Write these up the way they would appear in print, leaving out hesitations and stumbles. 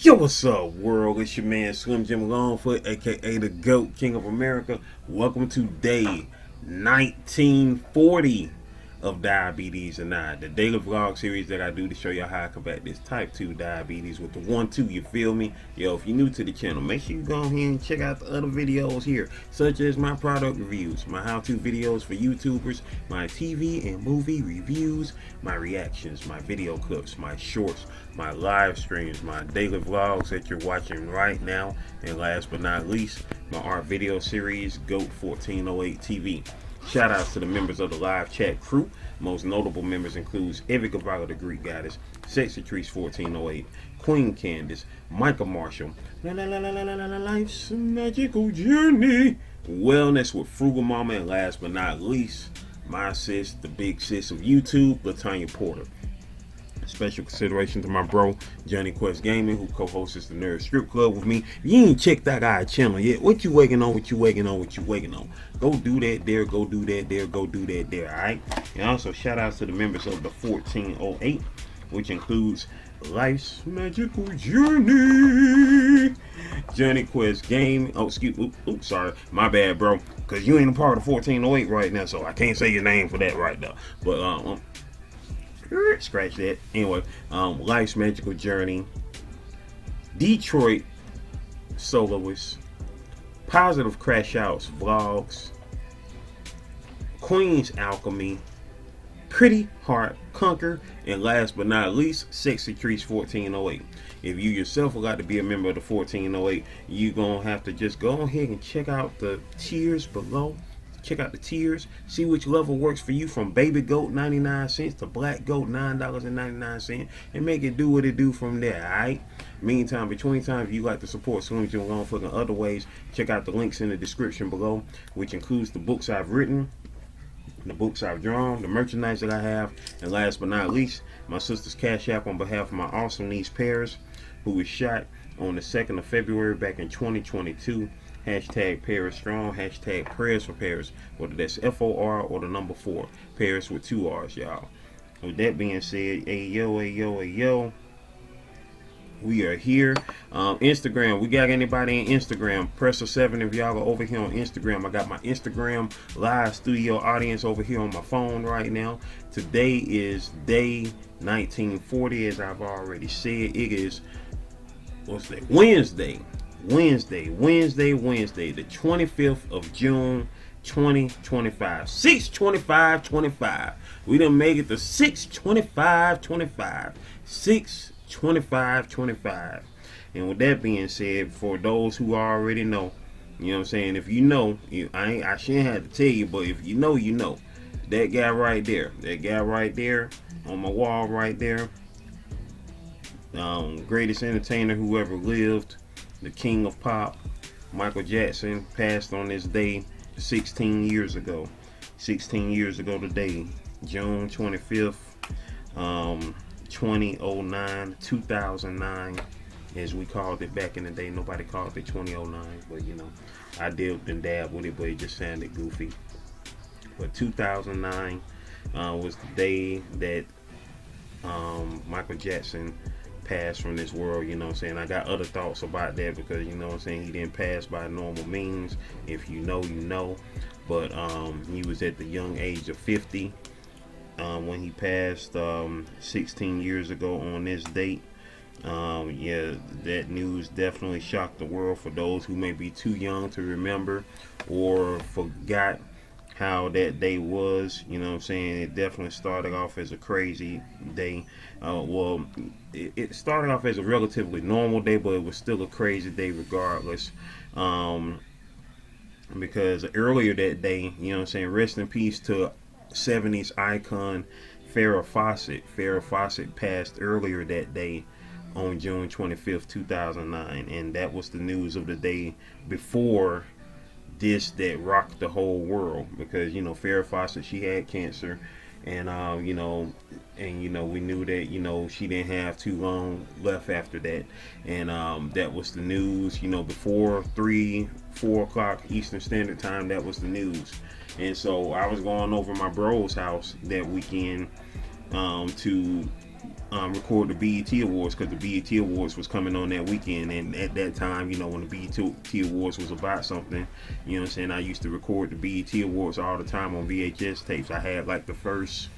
Yo, what's up, world? It's your man Slim Jim Longfoot, aka the GOAT, King of America. Welcome to day 1940 of Diabetes and I, the daily vlog series that I do to show y'all how I combat this type 2 diabetes with the 1-2, you feel me? Yo, if you're new to the channel, make sure you go ahead and check out the other videos here, such as my product reviews, my how-to videos for YouTubers, my TV and movie reviews, my reactions, my video clips, my shorts, my live streams, my daily vlogs that you're watching right now, and last but not least, my art video series, GOAT 1408 TV. Shout outs to the members of the live chat crew. Most notable members includes Evie Gavala, the Greek Goddess, Sexy Trees 1408, Queen Candace, Micah Marshall, Life's a Magical Journey, Wellness with Frugal Mama, and last but not least, my sis, the big sis of YouTube, Latanya Porter. Special consideration to my bro Johnny Quest Gaming, who co-hosts the Nerd Strip Club with me. If you ain't checked that guy channel yet, what you waiting on? What you waiting on? What you waiting on? Go do that there. Go do that there. Go do that there. All right. And also shout outs to the members of the 1408, which includes Life's Magical Journey, Johnny Quest Gaming. Oh, oops, sorry, my bad, bro. Cause you ain't a part of the 1408 right now, so I can't say your name for that right now. But scratch that. Anyway, Life's Magical Journey, Detroit Soloists, Positive Crash Outs Vlogs, Queen's Alchemy, Pretty Heart Conquer, and last but not least, Sexy Trees 1408. If you yourself would like to be a member of the 1408, you're gonna have to just go ahead and check out the tiers below. Check out the tiers, see which level works for you, from Baby Goat 99 cents to Black Goat $9.99, and make it do what it do from there. Alright. Meantime, between time, if you like to support Slim Jim Longfoot in other ways, check out the links in the description below, which includes the books I've written, the books I've drawn, the merchandise that I have, and last but not least, my sister's Cash App on behalf of my awesome niece Paris, who was shot on the 2nd of February back in 2022. Hashtag Paris Strong, hashtag Prayers for Paris, whether that's FOR or the number 4, Paris with 2 R's, y'all. With that being said, hey yo, we are here. Instagram, we got anybody in Instagram? Press a 7 if y'all are over here on Instagram. I got my Instagram live studio audience over here on my phone right now. Today is day 1940, as I've already said. It is, what's that? Wednesday, the 25th of June, 2025. 6/25/25. We done make it to 6/25/25. 6/25/25. And with that being said, for those who already know, you know what I'm saying? If you know, I shouldn't have to tell you, but if you know, you know. That guy right there on my wall right there, greatest entertainer who ever lived, the king of pop, Michael Jackson, passed on this day 16 years ago. 16 years ago today, June 25th, 2009, as we called it back in the day. Nobody called it 2009, but you know, I dipped and dabbed with it, but it just sounded goofy. But 2009 was the day that Michael Jackson passed from this world. You know what I'm saying? I got other thoughts about that, because you know what I'm saying, he didn't pass by normal means. If you know, you know. But he was at the young age of 50 when he passed 16 years ago on this date. Yeah, that news definitely shocked the world. For those who may be too young to remember or forgot how that day was, you know what I'm saying, it definitely started off as a crazy day. Well, it started off as a relatively normal day, but it was still a crazy day regardless. Because earlier that day, you know what I'm saying, rest in peace to 70s icon Farrah Fawcett. Farrah Fawcett passed earlier that day on June 25th, 2009, and that was the news of the day before this that rocked the whole world. Because you know, Farrah Fawcett, she had cancer, and we knew that, you know, she didn't have too long left after that, and that was the news, you know, before 3-4 o'clock Eastern Standard Time. That was the news. And so I was going over my bro's house that weekend to record the BET Awards, because the BET Awards was coming on that weekend, and at that time, you know, when the BET Awards was about something, you know what I'm saying, I used to record the BET Awards all the time on VHS tapes. I had like the first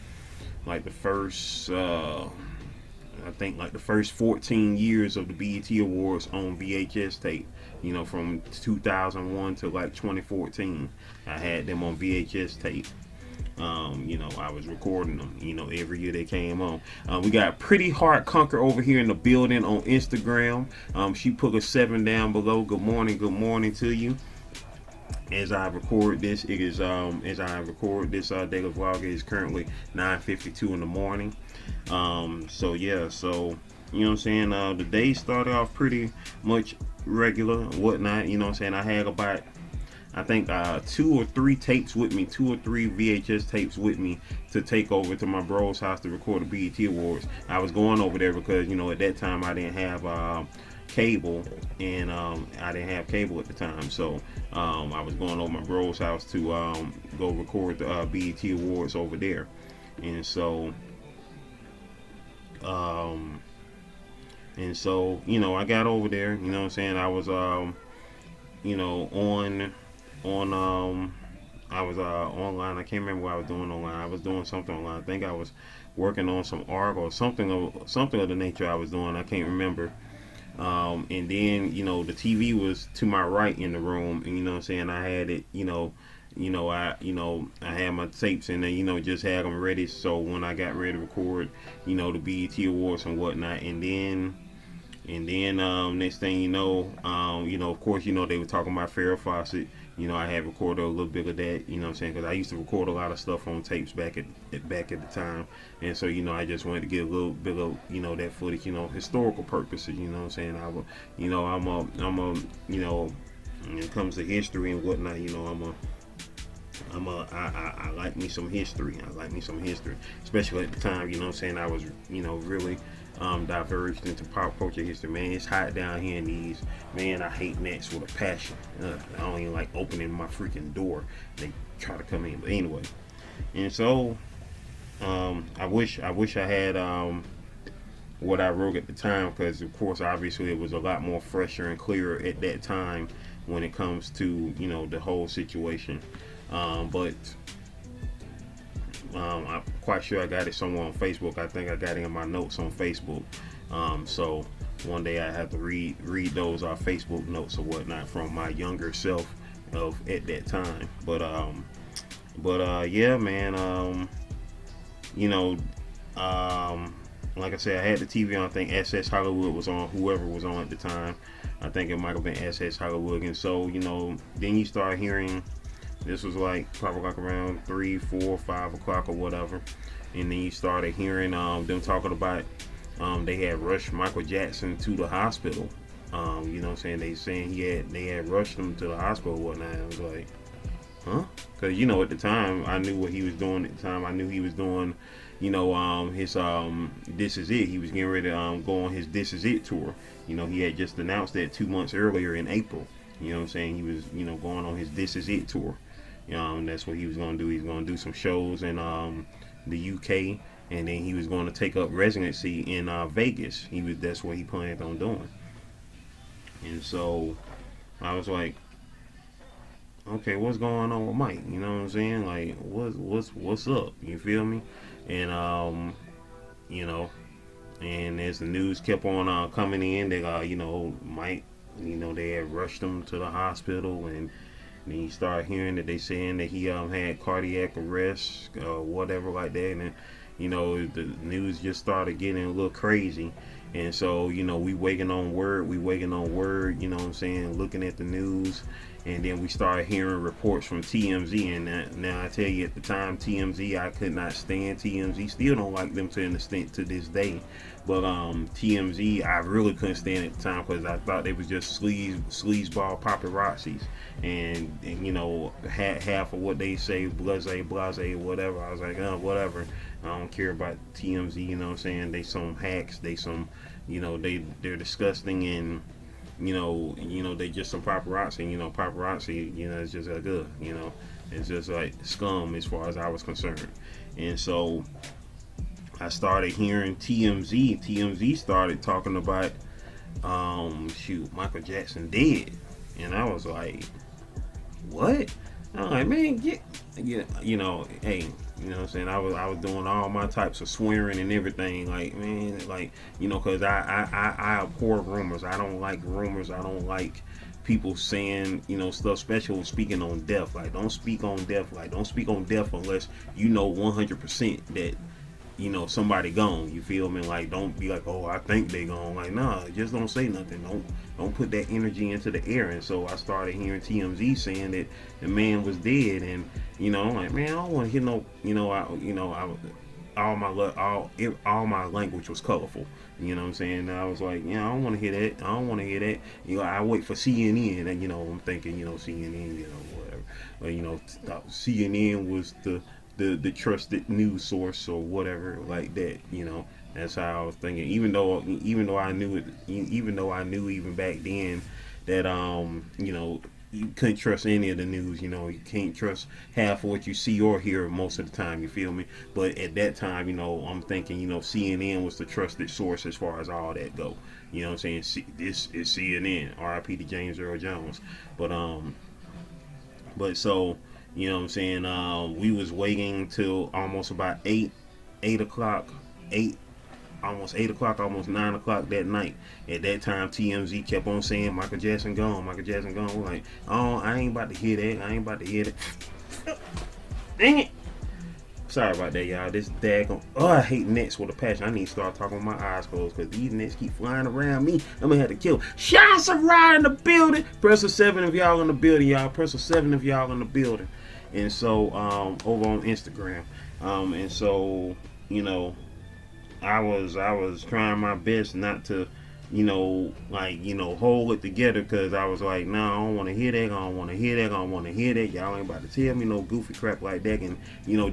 I think like the first 14 years of the BET Awards on VHS tape, you know, from 2001 to like 2014. I had them on VHS tape. You know, I was recording them, you know, every year they came on. We got Pretty Heart Conquer over here in the building on Instagram. She put a 7 down below. Good morning to you. As I record this, daily vlog, it is currently 9:52 in the morning. So yeah, so you know what I'm saying, the day started off pretty much regular and whatnot, you know what I'm saying. I had about, I think 2 or 3 tapes with me, 2 or 3 VHS tapes with me to take over to my bro's house to record the BET Awards. I was going over there because, you know, at that time I didn't have cable, and I didn't have cable at the time, so I was going over my bro's house to go record the BET Awards over there. And so you know, I got over there, you know what I'm saying. I was you know, I was online. I can't remember what I was doing online. I was doing something online. I think I was working on some art or something of the nature I was doing. I can't remember. And then, you know, the TV was to my right in the room, and you know what I'm saying, I had it, I had my tapes in there, you know, just had them ready, so when I got ready to record, you know, the BET Awards and whatnot. And then next thing you know, of course, you know, they were talking about Farrah Fawcett. You know, I had recorded a little bit of that, you know what I'm saying, because I used to record a lot of stuff on tapes back at the time. And so, you know, I just wanted to get a little bit of, you know, that footage, you know, historical purposes, you know what I'm saying. When it comes to history and whatnot, you know, I like me some history. Especially at the time, you know what I'm saying, I was, you know, really diverged into pop culture history. Man, it's hot down here in these. Man, I hate gnats with a passion. I don't even like opening my freaking door. They try to come in. But anyway, and so I wish I had what I wrote at the time, because of course, obviously, it was a lot more fresher and clearer at that time when it comes to, you know, the whole situation. But I'm quite sure I got it somewhere on Facebook. I think I got it in my notes on Facebook. So one day I have to read those Facebook notes or whatnot from my younger self of at that time. But yeah, man. You know, like I said, I had the TV on. I think SS Hollywood was on. Whoever was on at the time, I think it might have been SS Hollywood. And so, you know, then you start hearing. This was like probably like around 3, 4, 5 o'clock or whatever, and then you started hearing them talking about they had rushed Michael Jackson to the hospital. You know what I'm saying? They had rushed him to the hospital or whatnot. I was like, huh? Because, you know, at the time I knew what he was doing. At the time I knew he was doing, you know, his This Is It. He was getting ready to go on his This Is It tour. You know, he had just announced that 2 months earlier in April. You know what I'm saying? He was, you know, going on his This Is It tour. That's what he was going to do. He's going to do some shows in the UK, and then he was going to take up residency in Vegas. That's what he planned on doing. And so I was like, okay, what's going on with Mike? You know what I'm saying? Like, what's up? You feel me? And you know, and as the news kept on coming in, they you know, Mike, you know, they had rushed him to the hospital, and then you start hearing that they saying that he had cardiac arrest, whatever like that, and you know, the news just started getting a little crazy. And so, you know, we waiting on word, you know what I'm saying, looking at the news. And then we started hearing reports from TMZ, and now I tell you, at the time, TMZ, I could not stand TMZ. Still don't like them to an extent to this day. But TMZ, I really couldn't stand at the time, because I thought they was just sleazeball paparazzis. And you know, half of what they say, blase, whatever. I was like, whatever. I don't care about TMZ, you know what I'm saying? They some hacks, they some, you know, they're disgusting, and you know, they just some paparazzi. You know, paparazzi, you know, it's just like good. You know, it's just like scum as far as I was concerned. And so I started hearing TMZ. TMZ started talking about, Michael Jackson dead. And I was like, what? I'm like, man, hey, you know what I'm saying? I was doing all my types of swearing and everything, like, man, like, cause I abhor rumors. I don't like rumors. I don't like people saying, stuff, special speaking on death. Like, don't speak on death. Like, don't speak on death unless 100% that somebody gone. You feel me? Like, don't be like, oh, I think they gone. Like, nah, just don't say nothing. Don't put that energy into the air. And so I started hearing TMZ saying that the man was dead, and I'm like, man, I don't want to hear no, all my language was colorful. You know what I'm saying? And I was like, I don't want to hear that. I don't want to hear that. I wait for CNN, and I'm thinking, CNN, whatever. But CNN was the trusted news source or whatever like that. That's how I was thinking. Even though I knew it, even though I knew even back then that you couldn't trust any of the news. You can't trust half of what you see or hear most of the time. You feel me? But at that time, I'm thinking, CNN was the trusted source as far as all that go. You know what I'm saying? This is CNN. R.I.P. to James Earl Jones. But so, you know what I'm saying? We was waiting till almost about 8 o'clock, almost 8 o'clock, almost 9 o'clock that night. At that time, TMZ kept on saying, Michael Jackson gone, Michael Jackson gone. We're like, oh, I ain't about to hear that. I ain't about to hear that. Dang it. Sorry about that, y'all. This daggone. Oh, I hate nets with a passion. I need to start talking with my eyes closed because these nets keep flying around me. I'm going to have to kill them. Shots are right in the building. Press a 7 if y'all in the building, y'all. Press a 7 if y'all in the building. And so, over on Instagram. And so, I was trying my best not to, hold it together, because I was like, no, I don't want to hear that. I don't want to hear that. I don't want to hear that. Y'all ain't about to tell me no goofy crap like that. And,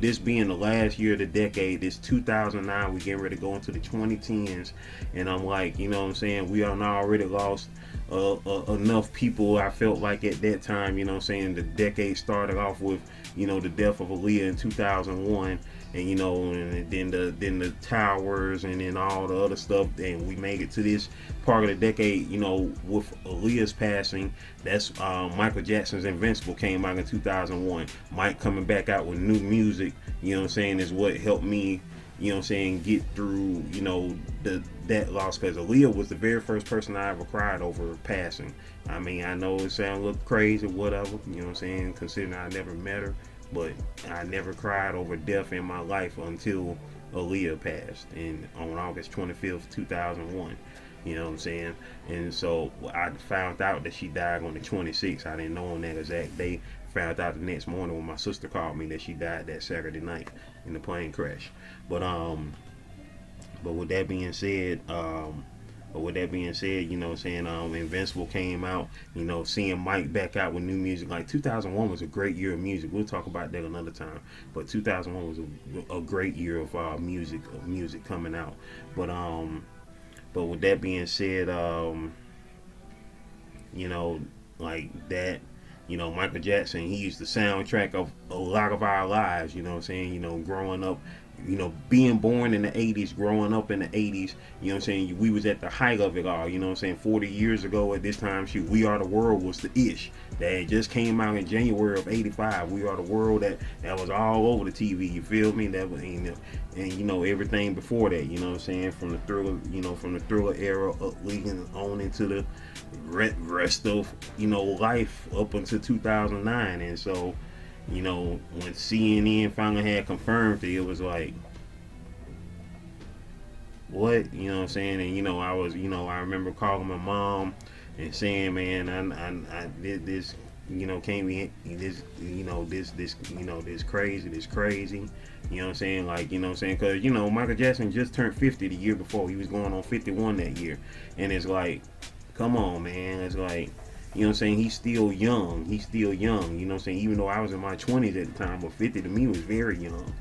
this being the last year of the decade, this 2009, we getting ready to go into the 2010s. And I'm like, what I'm saying? We are already lost enough people. I felt like at that time, the decade started off with, the death of Aaliyah in 2001. And and then the towers, and then all the other stuff, and we made it to this part of the decade, with Aaliyah's passing. That's Michael Jackson's Invincible came out in 2001. Mike coming back out with new music, is what helped me, get through, that loss, because Aaliyah was the very first person I ever cried over passing. I mean, I know it sounds a little crazy, whatever, considering I never met her. But I never cried over death in my life until Aaliyah passed on August 25th, 2001. You know what I'm saying? And so I found out that she died on the 26th. I didn't know on that exact day. Found out the next morning when my sister called me that she died that Saturday night in the plane crash. But with that being said, Invincible came out, seeing Mike back out with new music. Like 2001 was a great year of music. We'll talk about that another time. But 2001 was a great year of music coming out. But with that being said, like that, Michael Jackson, he's the soundtrack of a lot of our lives, growing up, being born in the 80s, growing up in the 80s, we was at the height of it all, 40 years ago at this time, We Are the World was the ish that just came out in January of 85. We Are the World, that was all over the TV, you feel me? That was, and everything before that, from the Thriller era leading on into the rest of, life up until 2009. And so, when CNN finally had confirmed it was like, what? You know what I'm saying? And, I was, I remember calling my mom and saying, man, I did this, can't be this, this crazy. You know what I'm saying? Like, because, Michael Jackson just turned 50 the year before. He was going on 51 that year. And it's like, come on, man. It's like, he's still young. Even though I was in my 20s at the time, but 50 to me was very young.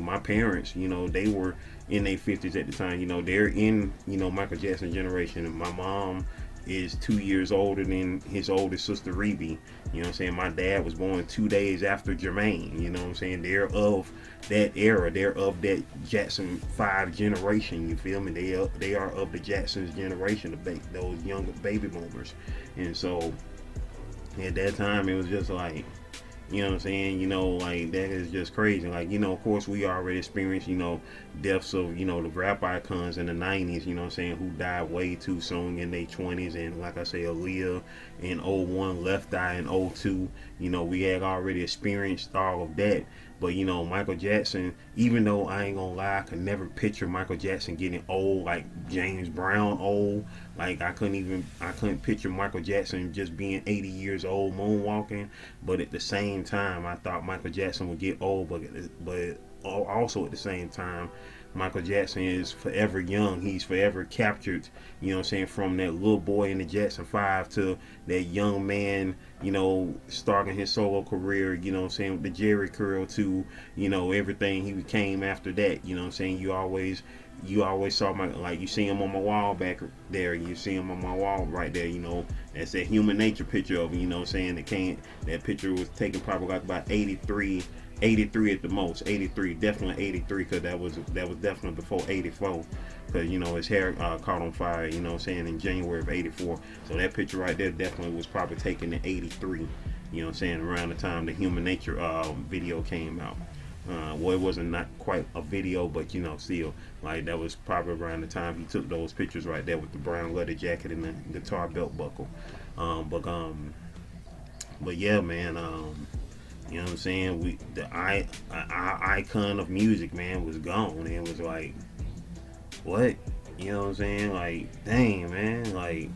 My parents, they were in their 50s at the time. They're in, Michael Jackson generation. And my mom is 2 years older than his older sister Rebe. You know what I'm saying? My dad was born 2 days after Jermaine. You know what I'm saying? They're of that era. They're of that Jackson 5 generation. You feel me? They are of the Jackson's generation, those younger baby boomers. And so at that time, it was just like, you know what I'm saying? You know, like, that is just crazy. Like, you know, of course, we already experienced, you know, deaths of, you know, the rap icons in the 90s, you know what I'm saying, who died way too soon in their 20s. And like I say, Aaliyah in '01, Left Eye in '02. You know, we had already experienced all of that. But, you know, Michael Jackson, even though I ain't gonna lie, I could never picture Michael Jackson getting old, like James Brown old. Like, I couldn't picture Michael Jackson just being 80 years old moonwalking. But at the same time, I thought Michael Jackson would get old. But also at the same time, Michael Jackson is forever young. He's forever captured, you know what I'm saying, from that little boy in the Jackson 5 to that young man, you know, starting his solo career, you know what I'm saying, with the Jerry curl to, you know, everything he became after that. You know what I'm saying? You always saw my, like, you see him on my wall back there, you see him on my wall right there, you know, that's that Human Nature picture of him, you know what I'm saying, that picture was taken probably like about 83 at the most, 83, definitely 83, because that was definitely before 84, because, you know, his hair caught on fire, you know what I'm saying, in January of 84, so that picture right there definitely was probably taken in 83, you know what I'm saying, around the time the Human Nature video came out. Well, it wasn't not quite a video, but, you know, still, like, that was probably around the time he took those pictures right there with the brown leather jacket and the guitar belt buckle. But yeah, man, you know what I'm saying, our icon of music, man, was gone. And it was like, what? You know what I'm saying? Like, dang, man, like,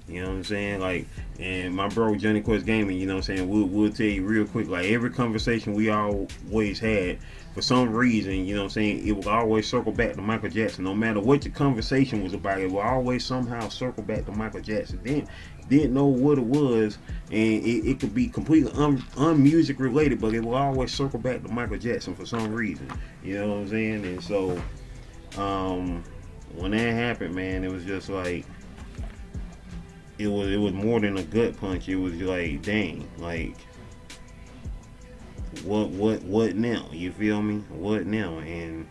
you know what I'm saying? Like, and my bro Johnny Quest Gaming, you know what I'm saying, we'll tell you real quick, like, every conversation we always had, for some reason, you know what I'm saying, it will always circle back to Michael Jackson. No matter what your conversation was about, it will always somehow circle back to Michael Jackson. Didn't know what it was, and it could be completely unmusic related, but it will always circle back to Michael Jackson for some reason. You know what I'm saying? And so, when that happened, man, it was just like, it was more than a gut punch. It was like, dang, like, what now? You feel me? What now? And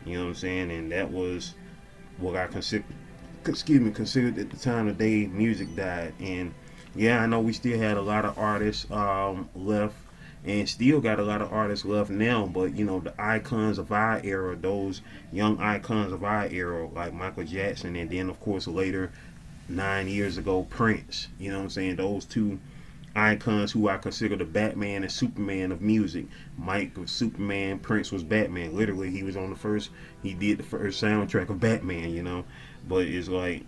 you know what I'm saying? And that was what I considered at the time the day music died. And yeah, I know we still had a lot of artists left, and still got a lot of artists left now, but, you know, the icons of our era, those young icons of our era, like Michael Jackson, and then of course later, 9 years ago, Prince. You know what I'm saying? Those two icons who I consider the Batman and Superman of music. Mike was Superman, Prince was Batman. Literally, he did the first soundtrack of Batman, you know. But it's like,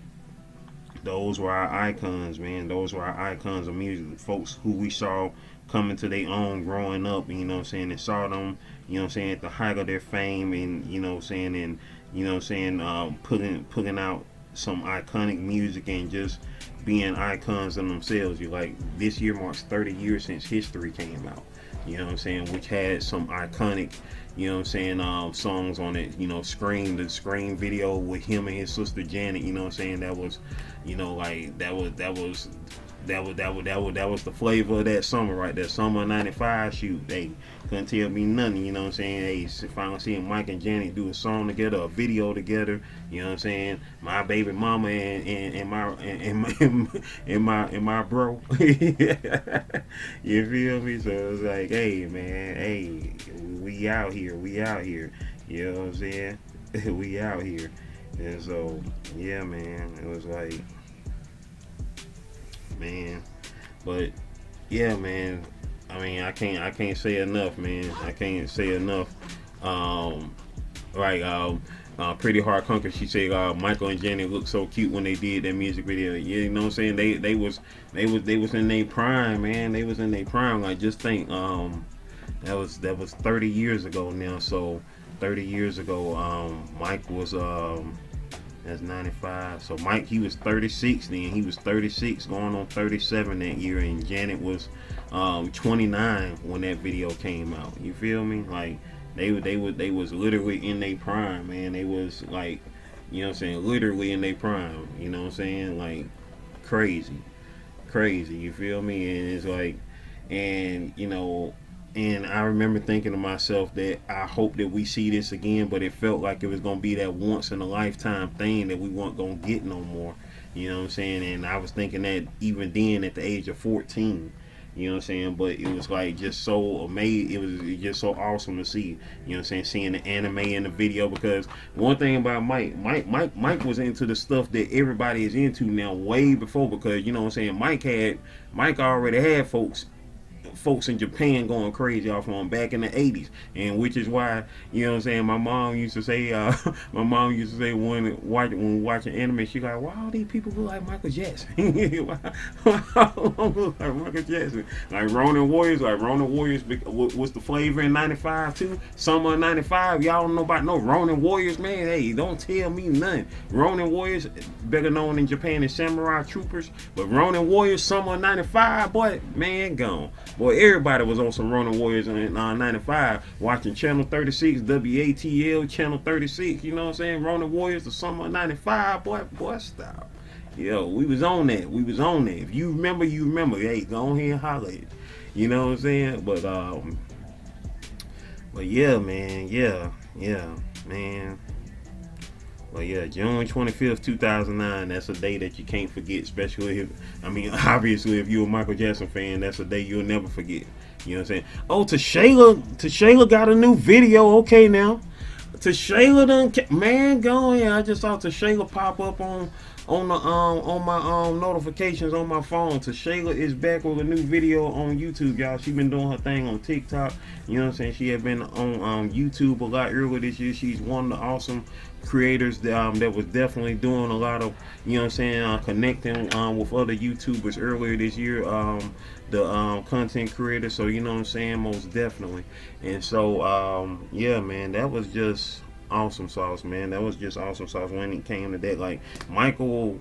those were our icons, man. Those were our icons of music. Folks who we saw coming to their own growing up, you know what I'm saying, and saw them, you know what I'm saying, at the height of their fame, and, you know what I'm saying, and, you know what I'm saying, putting out some iconic music and just being icons in themselves. You like, this year marks 30 years since History came out, you know what I'm saying, which had some iconic, you know what I'm saying, songs on it. You know, the Scream video with him and his sister Janet, you know what I'm saying, that was, you know, like, that was the flavor of that summer, right? That summer '95 shoot. They couldn't tell me nothing, you know what I'm saying? They finally seeing Mike and Janet do a song together, a video together, you know what I'm saying? My baby mama and my bro. You feel me? So it's like, hey man, hey, we out here, you know what I'm saying? We out here. And so, yeah, man, it was like, man, but yeah, man, I mean, I can't say enough, man. I can't say enough. Pretty Hard Conquer, she said, Michael and Janet looked so cute when they did that music video. Yeah, you know what I'm saying? They was in their prime, man. They was in their prime. Like, just think, that was 30 years ago now. So 30 years ago, Mike was that's 95. So Mike, he was 36 then. He was 36 going on 37 that year, and Janet was 29 when that video came out. You feel me? Like, they was literally in their prime, man. They was like, you know what I'm saying, literally in their prime. You know what I'm saying? Like, crazy, crazy. You feel me? And it's like, and you know, and I remember thinking to myself that I hope that we see this again, but it felt like it was gonna be that once in a lifetime thing that we weren't gonna get no more. You know what I'm saying? And I was thinking that even then at the age of 14. You know what I'm saying? But it was like just so amazing. It was just so awesome to see. You know what I'm saying? Seeing the anime in the video, because one thing about Mike was into the stuff that everybody is into now way before, because you know what I'm saying? Mike already had folks in Japan going crazy off on back in the 80s, and which is why, you know what I'm saying, my mom used to say when watching anime, she like, why all these people look like Michael Jackson? Why look like Michael Jackson? Like Ronin Warriors what's the flavor in 95 too? Summer of 95, y'all don't know about no Ronin Warriors, man. Hey, don't tell me nothing. Ronin Warriors, better known in Japan as Samurai Troopers, but Ronin Warriors, summer of 95, boy, man, gone. Boy, everybody was on some Ronin Warriors in 95, watching Channel 36, WATL, Channel 36, you know what I'm saying? Ronin Warriors, the summer of 95, boy, stop. Yo, we was on that. If you remember, you remember. Hey, go ahead and holler it. You know what I'm saying? But yeah, man, man. Well, yeah, June 25th, 2009, that's a day that you can't forget, especially obviously, if you're a Michael Jackson fan, that's a day you'll never forget. You know what I'm saying? Oh, Tashayla got a new video. Okay, now. Tashayla man, go ahead. I just saw Tashayla pop up on my notifications on my phone. Tashayla is back with a new video on YouTube, y'all. She been doing her thing on TikTok. You know what I'm saying? She had been on YouTube a lot earlier this year. She's one of the awesome creators that was definitely doing a lot of, you know what I'm saying, connecting with other YouTubers earlier this year, the content creators. So you know what I'm saying, most definitely. And so yeah, man, that was just awesome sauce, man. That was just awesome sauce when it came to that. Like, Michael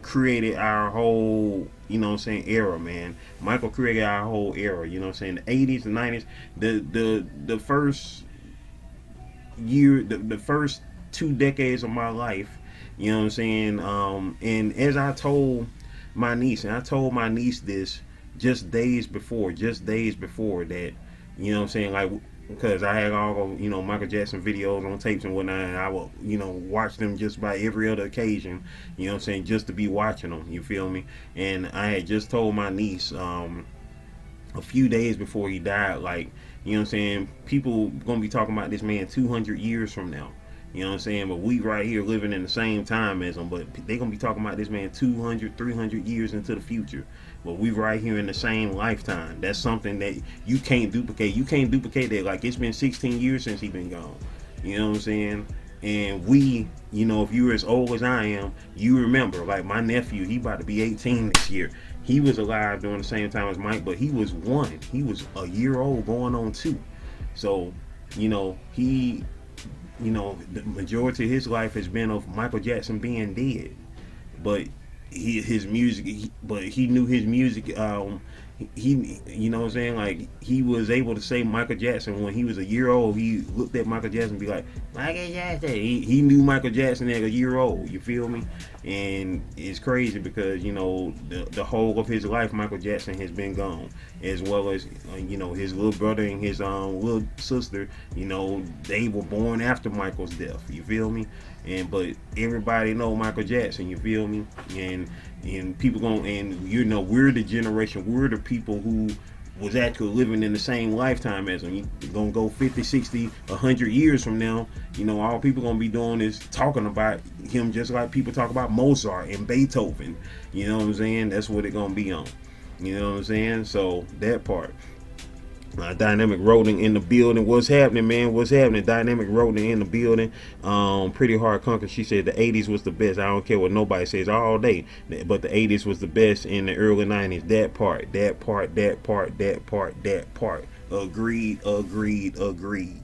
created our whole, you know what I'm saying, era, man. Michael created our whole era, you know what I'm saying, the 80s, the 90s, the first year, the first 2 decades of my life, you know what I'm saying. And as I told my niece, this just days before that, you know what I'm saying, like, because I had all, you know, Michael Jackson videos on tapes and whatnot, and I would, you know, watch them just by every other occasion, you know what I'm saying, just to be watching them, you feel me. And I had just told my niece a few days before he died, like, you know what I'm saying, people gonna be talking about this man 200 years from now. You know what I'm saying? But we right here living in the same time as them. But they going to be talking about this man 200, 300 years into the future. But we right here in the same lifetime. That's something that you can't duplicate. You can't duplicate that. Like, it's been 16 years since he been gone. You know what I'm saying? And we, you know, if you're as old as I am, you remember. Like, my nephew, he about to be 18 this year. He was alive during the same time as Mike, but he was 1. He was a year old going on 2. So, you know, the majority of his life has been of Michael Jackson being dead, but he knew his music. He you know what I'm saying, like, he was able to say Michael Jackson when he was a year old. He looked at Michael Jackson and be like, Michael Jackson. He knew Michael Jackson at a year old, you feel me? And it's crazy because, you know, the whole of his life Michael Jackson has been gone, as well as you know, his little brother and his little sister, you know, they were born after Michael's death, you feel me? But everybody know Michael Jackson, you feel me? And people and you know, we're the generation, we're the people who was actually living in the same lifetime as him. You're gonna go 50, 60, 100 years from now, you know, all people gonna be doing is talking about him, just like people talk about Mozart and Beethoven. You know what I'm saying? That's what it gonna be on. You know what I'm saying? So that part. Dynamic Roding in the building. What's happening, man? What's happening? Dynamic Roding in the building. Pretty Hard Conquer. She said the 80s was the best. I don't care what nobody says all day, but the 80s was the best in the early 90s. That part. Agreed.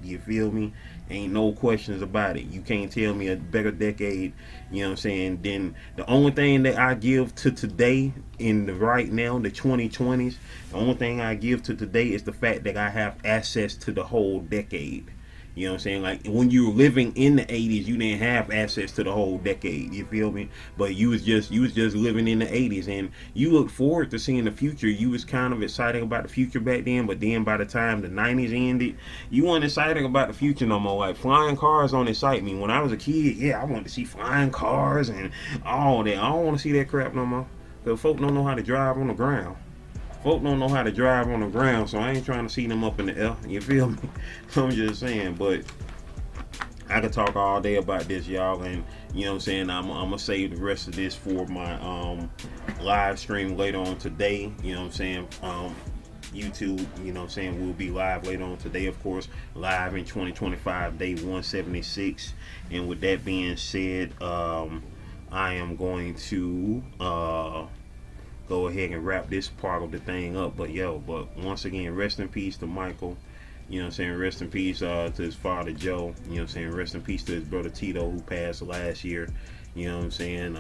You feel me? Ain't no questions about it. You can't tell me a better decade, you know what I'm saying, than the only thing that I give to today, in the right now, the 2020s, the only thing I give to today is the fact that I have access to the whole decade. You know what I'm saying? Like when you were living in the 80s, you didn't have access to the whole decade. You feel me? But you was just living in the 80s, and you looked forward to seeing the future. You was kind of excited about the future back then, but then by the time the 90s ended, you weren't excited about the future no more. Like flying cars don't excite me. When I was a kid, yeah, I wanted to see flying cars and all that. I don't want to see that crap no more. Cause folk don't know how to drive on the ground. Folk don't know how to drive on the ground, so I ain't trying to see them up in the air. You feel me? I'm just saying, but I could talk all day about this, y'all, and you know what I'm saying. I'm gonna save the rest of this for my live stream later on today. You know what I'm saying. YouTube, you know what I'm saying, will be live later on today, of course, live in 2025, day 176. And with that being said, I am going to go ahead and wrap this part of the thing up. But once again, rest in peace to Michael. You know what I'm saying? Rest in peace to his father Joe. You know what I'm saying? Rest in peace to his brother Tito, who passed last year. You know what I'm saying?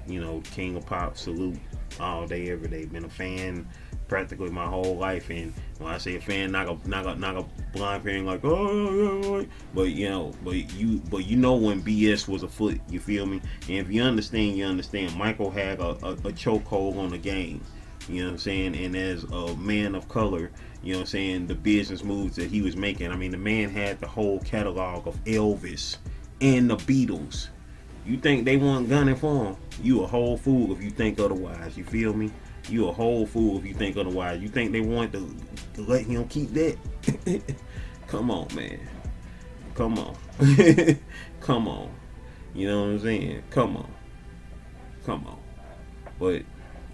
You know, King of Pop, salute all day, every day. Been a fan practically my whole life, and when I say a fan, not a blind fan like but you know when BS was afoot. You feel me? And if you understand, you understand. Michael had a chokehold on the game. You know what I'm saying? And as a man of color, you know what I'm saying, the business moves that he was making. I mean, the man had the whole catalog of Elvis and the Beatles. You think they weren't gunning for him? You a whole fool if you think otherwise. You feel me? You a whole fool if you think otherwise. You think they want to let him keep that? Come on, man. Come on. Come on. You know what I'm saying? Come on. Come on. But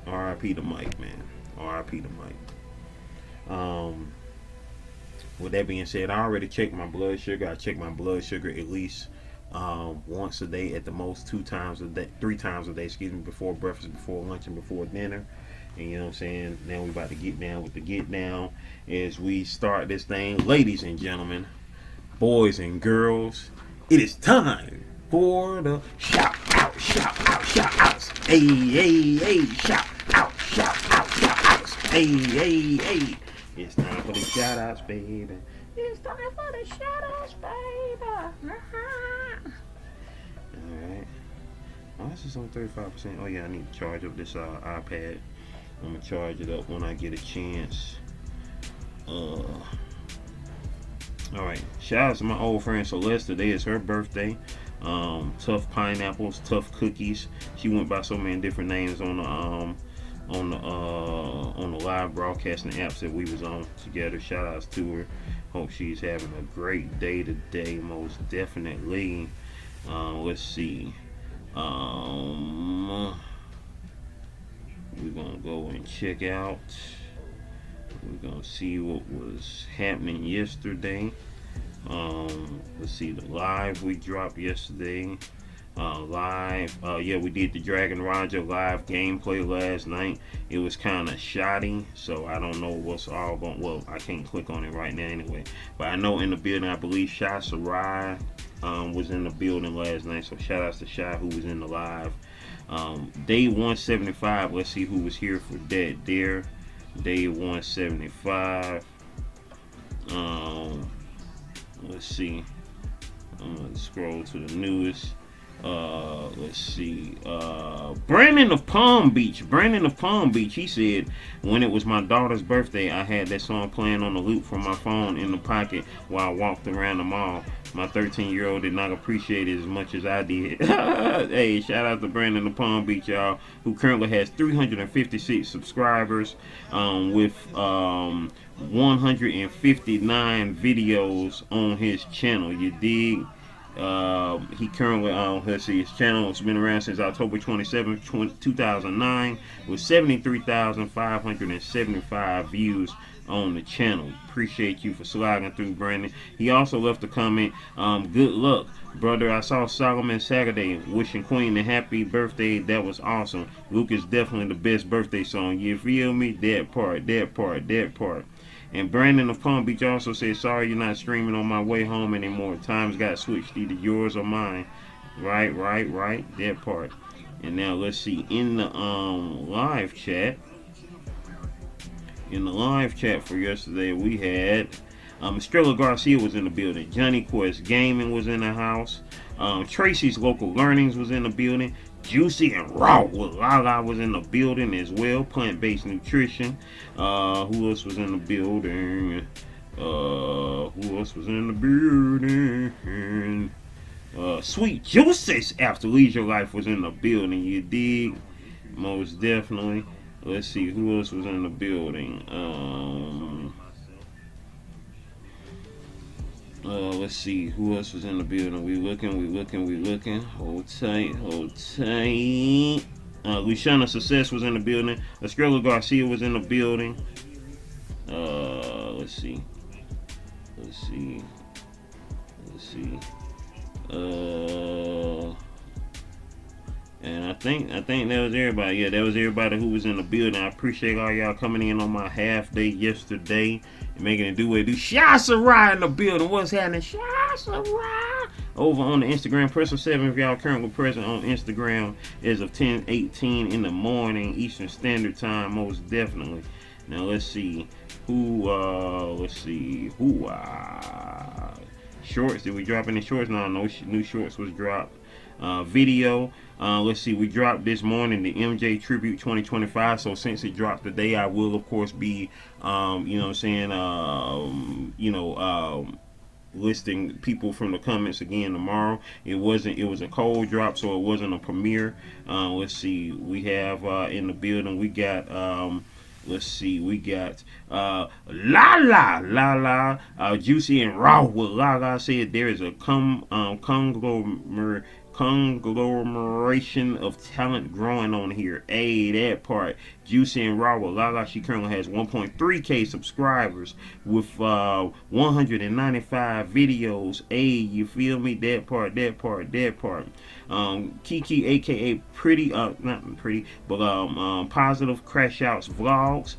R.I.P. to Mike, man. R.I.P. to Mike. With that being said, I already checked my blood sugar. I check my blood sugar at least once a day, at the most 2 times a day, 3 times a day, before breakfast, before lunch, and before dinner. And you know what I'm saying? Now we about to get down with the get down as we start this thing. Ladies and gentlemen, boys and girls, it is time for the shout outs. Hey, hey, hey, shout outs. Hey, hey, hey. It's time for the shout outs, baby. It's time for the shout outs, baby. Alright. Oh, this is on 35%. Oh yeah, I need to charge up this iPad. I'm gonna charge it up when I get a chance. Alright, shout out to my old friend Celeste. Today is her birthday. Tough pineapples, tough cookies. She went by so many different names on the live broadcasting apps that we was on together. Shout outs to her. Hope she's having a great day today, most definitely. Let's see. We're gonna go and check out. We're gonna see what was happening yesterday. Let's see, the live we dropped yesterday. We did the Dragon Roger live gameplay last night. It was kind of shoddy, so I don't know what's all going. Well, I can't click on it right now anyway. But I know in the building, I believe Shy Sarai was in the building last night. So shout outs to Shy, who was in the live. Day 175. Let's see who was here for that. There, day 175. Let's see. I'm gonna scroll to the newest. Let's see. Brandon of Palm Beach. He said, when it was my daughter's birthday, I had that song playing on the loop from my phone in the pocket while I walked around the mall. My 13-year-old did not appreciate it as much as I did. Hey, shout out to Brandon of Palm Beach, y'all, who currently has 356 subscribers, with 159 videos on his channel. You dig? He currently, let's see, his channel has been around since October 27, 2009, with 73,575 views on the channel. Appreciate you for slogging through, Brandon. He also left a comment, good luck, brother. I saw Solomon Saturday wishing Queen a happy birthday. That was awesome. Luke is definitely the best birthday song. You feel me? That part. And Brandon of Palm Beach also said, sorry you're not streaming on my way home anymore. Times got switched, either yours or mine. Right. That part. And now let's see, in the live chat. In the live chat for yesterday, we had Estrella Garcia was in the building. Johnny Quest Gaming was in the house. Tracy's Local Learnings was in the building. Juicy and Raw with Lala was in the building as well. Plant-based nutrition. Who else was in the building? Sweet Juices After Leisure Life was in the building. You dig? Most definitely. Let's see who else was in the building. Let's see who else was in the building. We looking. Hold tight. Luciana Success was in the building. Estrella Garcia was in the building. Let's see. And I think that was everybody. Yeah, that was everybody who was in the building. I appreciate all y'all coming in on my half day yesterday and making it do what it do. Shasharai in the building. What's happening? Shasharai over on the Instagram. Press of 7 if y'all currently present on Instagram as of 10:18 in the morning Eastern Standard Time. Most definitely. Now let's see who. Shorts. Did we drop any shorts? No new shorts was dropped. Video. Let's see, we dropped this morning the MJ Tribute 2025. So since it dropped today, I will of course be listing people from the comments again tomorrow. It was a cold drop, so it wasn't a premiere. Let's see, we have in the building, we got Juicy and Raw with Lala said there is a conglomeration of talent growing on here. Hey, that part. Juicy and Raw with Lala, she currently has 1.3k subscribers with 195 videos. Hey, you feel me? That part. Kiki, aka Pretty, not Pretty, but Positive Crash Outs Vlogs.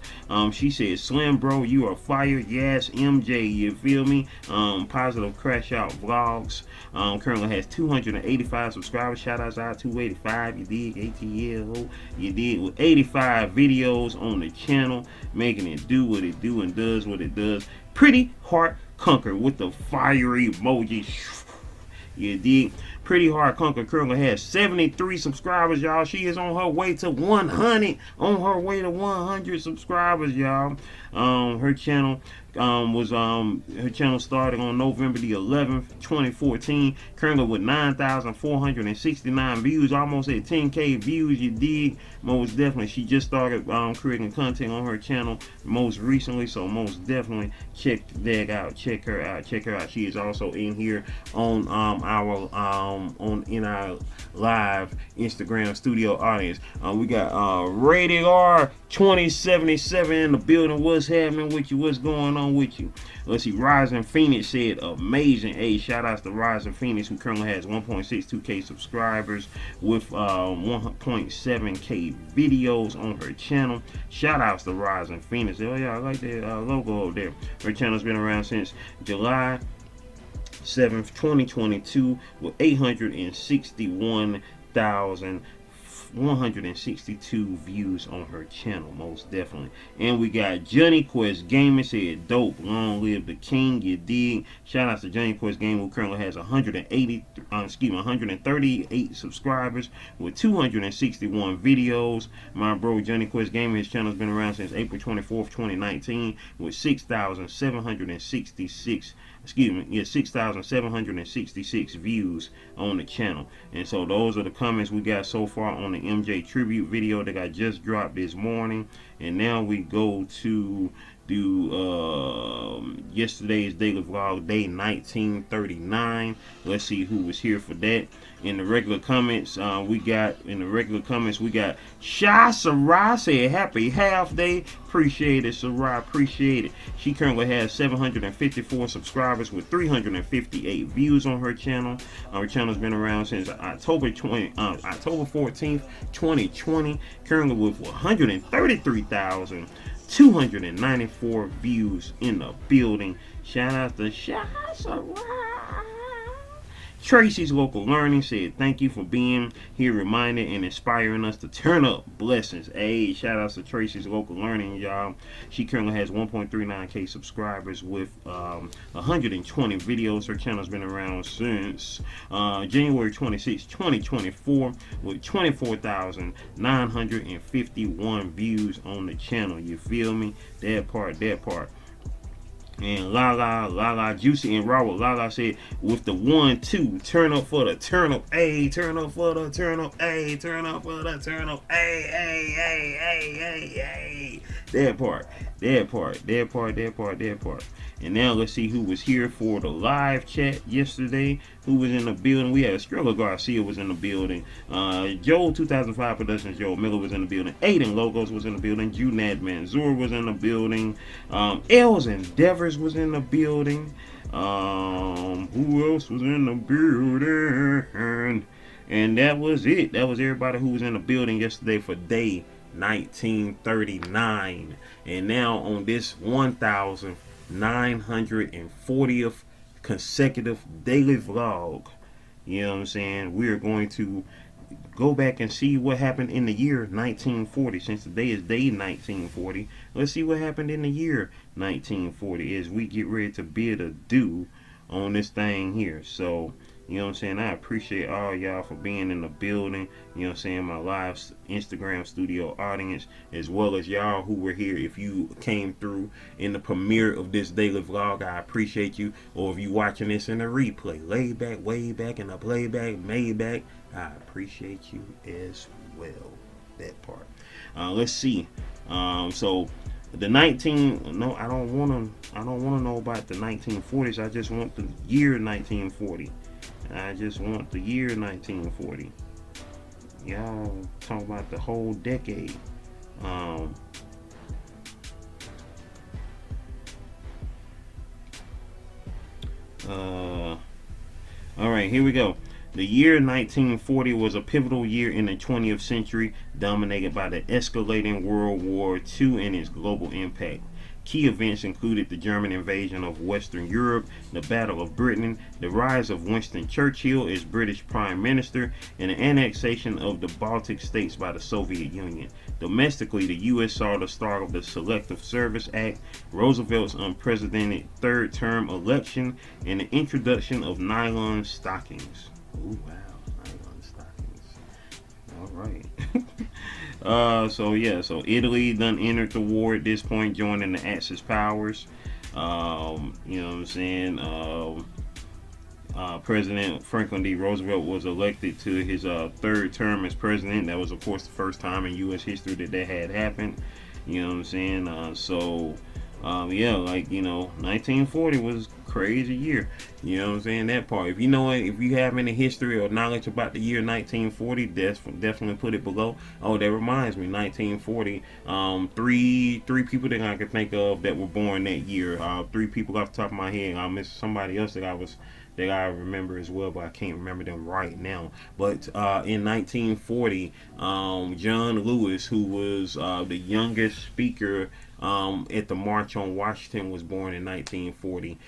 She said, Slim bro, you are fire. Yes, MJ, you feel me? Positive Crash Out Vlogs. Currently has 285 subscribers. Shoutouts out 285. You dig? ATL. You did with 85 videos on the channel, making it do what it do and does what it does. Pretty Heart Conquer with the fiery emoji. You dig? Pretty Hard Conquer currently has 73 subscribers, y'all. She is on her way to 100. On her way to 100 subscribers, y'all. Her channel started on November the 11th, 2014. Currently with 9,469 views, almost at 10k views. You dig? Most definitely. She just started creating content on her channel most recently, so most definitely check that out. Check her out. She is also in here on our live Instagram studio audience. We got Rated R 2077 in the building. What's happening with you? What's going on with you? Let's see. Rising Phoenix said amazing. Hey, shout outs to Rising Phoenix, who currently has 1.62k subscribers with 1.7k videos on her channel. Shout outs to Rising Phoenix. Oh yeah, I like that logo over there. Her channel's been around since July 7th, 2022 with 861,162 views on her channel, most definitely. And we got Johnny Quest Gaming said, dope, long live the king, you dig? Shout out to Johnny Quest Gaming, who currently has 138 subscribers with 261 videos. My bro Johnny Quest Gaming, his channel's been around since April 24th, 2019 with 6,766 views on the channel. And so those are the comments we got so far on the MJ tribute video that I just dropped this morning. And now we go to do yesterday's daily vlog, day 1939. Let's see who was here for that. In the regular comments, we got Shy Sarai said happy half day. Appreciate it, Sarai, appreciate it. She currently has 754 subscribers with 358 views on her channel. Her channel's been around since October 14th, 2020. Currently with 133,294 views in the building. Shout out to Shy Sarai. Tracy's Local Learning said, thank you for being here, reminding and inspiring us to turn up. Blessings. Hey, shout outs to Tracy's Local Learning, y'all. She currently has 1.39K subscribers with 120 videos. Her channel's been around since January 26, 2024 with 24,951 views on the channel. You feel me? That part. And Lala, Juicy and Robert. Lala said, with the 1-2, turn up for the turn up, A, turn up for the turn up, A, turn up for the turn up, A. That part. And now let's see who was here for the live chat yesterday. Who was in the building? We had Struggle Garcia was in the building. Joel 2005 Productions, Joel Miller was in the building. Aiden Logos was in the building. Junad Manzour was in the building. Els Endeavors was in the building. Who else was in the building? And that was it. That was everybody who was in the building yesterday for day 1939. And now on this 1,940th consecutive daily vlog, you know what I'm saying, we're going to go back and see what happened in the year 1940. Since today is day 1940, let's see what happened in the year 1940 as we get ready to bid adieu on this thing here. So, you know what I'm saying, I appreciate all y'all for being in the building, you know what I'm saying, my live Instagram studio audience, as well as y'all who were here. If you came through in the premiere of this daily vlog, I appreciate you. Or if you watching this in a replay, laid back, way back, in a playback, made back, I appreciate you as well. That part. Let's see. So the I don't want to know about the 1940s. I just want the year 1940. I just want the year 1940. Y'all talk about the whole decade. All right, here we go. The year 1940 was a pivotal year in the 20th century, dominated by the escalating World War II and its global impact. Key events included the German invasion of Western Europe, the Battle of Britain, the rise of Winston Churchill as British Prime Minister, and the annexation of the Baltic states by the Soviet Union. Domestically, the U.S. saw the start of the Selective Service Act, Roosevelt's unprecedented third-term election, and the introduction of nylon stockings. Ooh, wow, nylon stockings. All right. So Italy done entered the war at this point, joining the Axis powers. You know what I'm saying? President Franklin D. Roosevelt was elected to his third term as president. That was, of course, the first time in U.S. history that had happened. You know what I'm saying? Yeah, like, you know, 1940 was a crazy year. You know what I'm saying? That part. If you know it, if you have any history or knowledge about the year 1940, definitely put it below. Oh, that reminds me, 1940. Three people that I could think of that were born that year. Three people off the top of my head. I missed somebody else that I remember as well, but I can't remember them right now. But in 1940, John Lewis, who was the youngest speaker at the March on Washington, was born in 1940.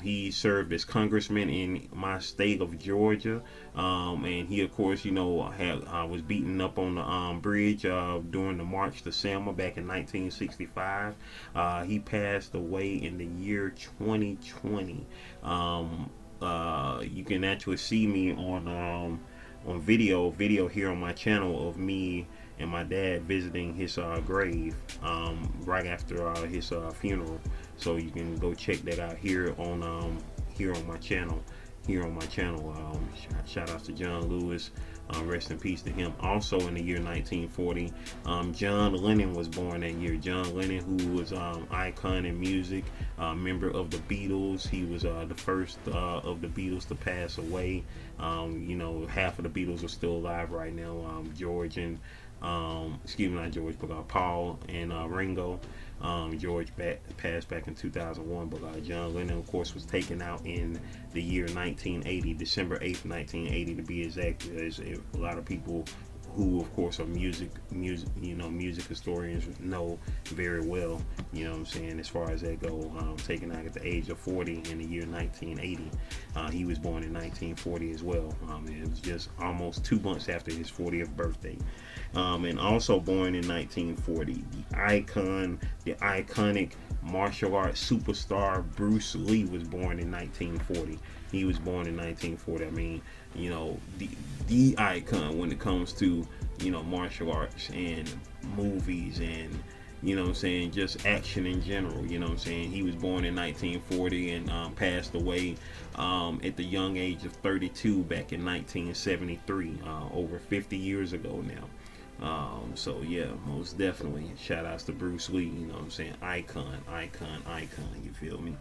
He served as congressman in my state of Georgia, and he, of course, you know, was beaten up on the bridge during the March to Selma back in 1965. He passed away in the year 2020. You can actually see me on video here on my channel of me and my dad visiting his grave right after his funeral. So you can go check that out here on my channel. Shout out to John Lewis. Rest in peace to him. Also in the year 1940, John Lennon was born that year. John Lennon, who was icon in music, member of the Beatles. He was the first of the Beatles to pass away. You know, half of the Beatles are still alive right now. Paul and Ringo. George passed back in 2001, but John Lennon, of course, was taken out in the year 1980, December 8th, 1980 to be exact. There's a lot of people who of course are music historians know very well, you know what I'm saying, as far as that go. Taken out at the age of 40 in the year 1980. He was born in 1940 as well. It was just almost 2 months after his 40th birthday. And also born in 1940, the iconic martial arts superstar Bruce Lee was born in 1940. He was born in 1940. I mean, you know, the icon when it comes to, you know, martial arts and movies and, you know what I'm saying, just action in general, you know what I'm saying. He was born in 1940 and passed away at the young age of 32 back in 1973, over 50 years ago now. So yeah, most definitely shout outs to Bruce Lee, you know what I'm saying, icon, you feel me?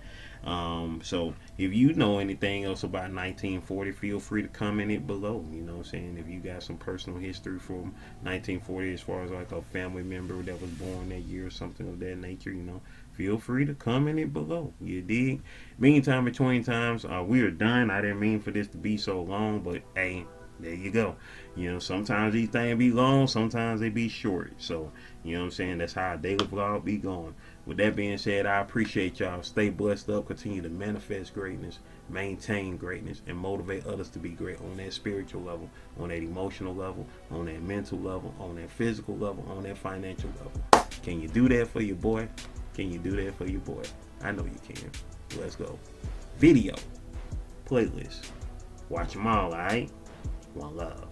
So if you know anything else about 1940, feel free to comment it below, you know what I'm saying. If you got some personal history from 1940 as far as like a family member that was born that year or something of that nature, you know, feel free to comment it below, you dig? Meantime, between times, we are done. I didn't mean for this to be so long, but hey, there you go. You know, sometimes these things be long, sometimes they be short. So, you know what I'm saying, that's how a daily vlog be going. With that being said, I appreciate y'all. Stay blessed up, continue to manifest greatness, maintain greatness, and motivate others to be great on that spiritual level, on that emotional level, on that mental level, on that physical level, on that financial level. Can you do that for your boy? Can you do that for your boy? I know you can. Let's go. Video, playlist, watch them all, alright? One love.